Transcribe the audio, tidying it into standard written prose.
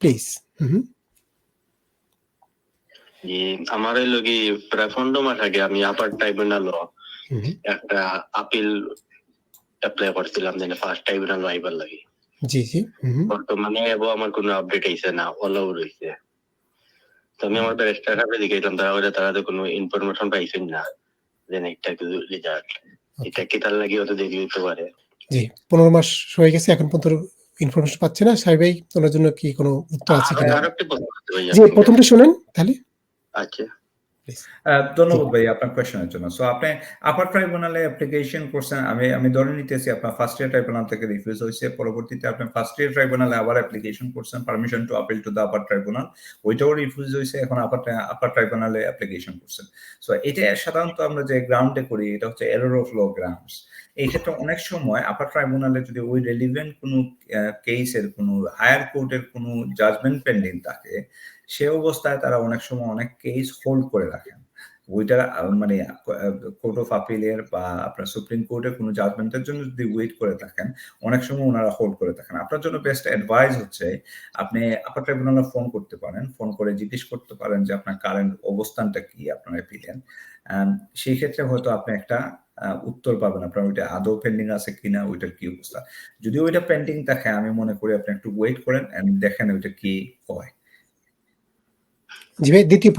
Please. জি, আমার হইলো কি প্রায় 15 মাস আগে আমি আপার ট্রাইব্যুনাল একটা আপিল অ্যাপ্লাই করছিলাম, যেন ফার্স্ট ট্রাইব্যুনাল আইবার লাগে। জি জি। বর্তমানে আমার কোনো আপডেট আইছে না, অলাউ রইছে। তো আমি আমার ব্যারিস্টার কাছে জিজ্ঞাসলাম, তারা তো কোনো ইনফরমেশন পাইছেন না যে একটা কিছু রেজাল্ট, এটা কি তার লাগি হতে দেরি হতে পারে? জি, 15 মাস হয়ে গেছে, এখন পর্যন্ত ইনফরমেশন পাচ্ছে না। সাহেব ভাই, ওনার জন্য কি কোনো উত্তর আছে কিনা? জি, প্রথমটা শুনেন তাহলে। আচ্ছা, ধন্যবাদ ভাই আপনার কোয়েশ্চেনের জন্য। সো আপনি আপার ট্রাইব্যুনালে অ্যাপ্লিকেশন করছেন, আমি ধরে নিতেছি আপনার ফার্স্ট ইয়ার ট্রাইব্যুনাল থেকে রিফিউজ হয়েছে, পরবর্তীতে আপনি ফার্স্ট ইয়ার ট্রাইব্যুনালে আবার অ্যাপ্লিকেশন করছেন permission to appeal to the upper tribunal, ওইটাও রিফিউজ হয়েছে, এখন আপার ট্রাইব্যুনালে অ্যাপ্লিকেশন করছেন। সো এটা সাধারণত আমরা যে গ্রাউন্ডে করি এটা হচ্ছে এরর অফ ল গ্রাউন্ডস। এই ক্ষেত্রে অনেক সময় আপার ট্রাইব্যুনালে যদি ওই রেলিভেন্ট কোনো কেসের কোনো হায়ার কোর্টের কোনো জাজমেন্ট পেন্ডিং থাকে, সে অবস্থায় তারা অনেক সময় অনেক কেস হোল্ড করে রাখেন। ওইটা মানে কোর্ট অফ আপিলের বা আপনার সুপ্রিম কোর্টের কোনো জাজমেন্টের জন্য যদি ওয়েট করে থাকেন, অনেক সময় ওনারা হোল্ড করে থাকেন। আপনার জন্য বেস্ট অ্যাডভাইস হচ্ছে আপনি আপার ট্রাইব্যুনালে ফোন করতে পারেন, ফোন করে জিজ্ঞেস করতে পারেন যে আপনার কারেন্ট অবস্থানটা কি আপনার অ্যাপিলের। সেই ক্ষেত্রে হয়তো আপনি একটা উত্তর পাবেন আপনার ওইটা আদৌ পেন্ডিং আছে কিনা, ওইটার কি অবস্থা। যদি ওইটা পেন্ডিং থাকে আমি মনে করি আপনি একটু ওয়েট করেন এন্ড দেখেন ওইটা কি হয়। জি ভাই, দ্বিতীয়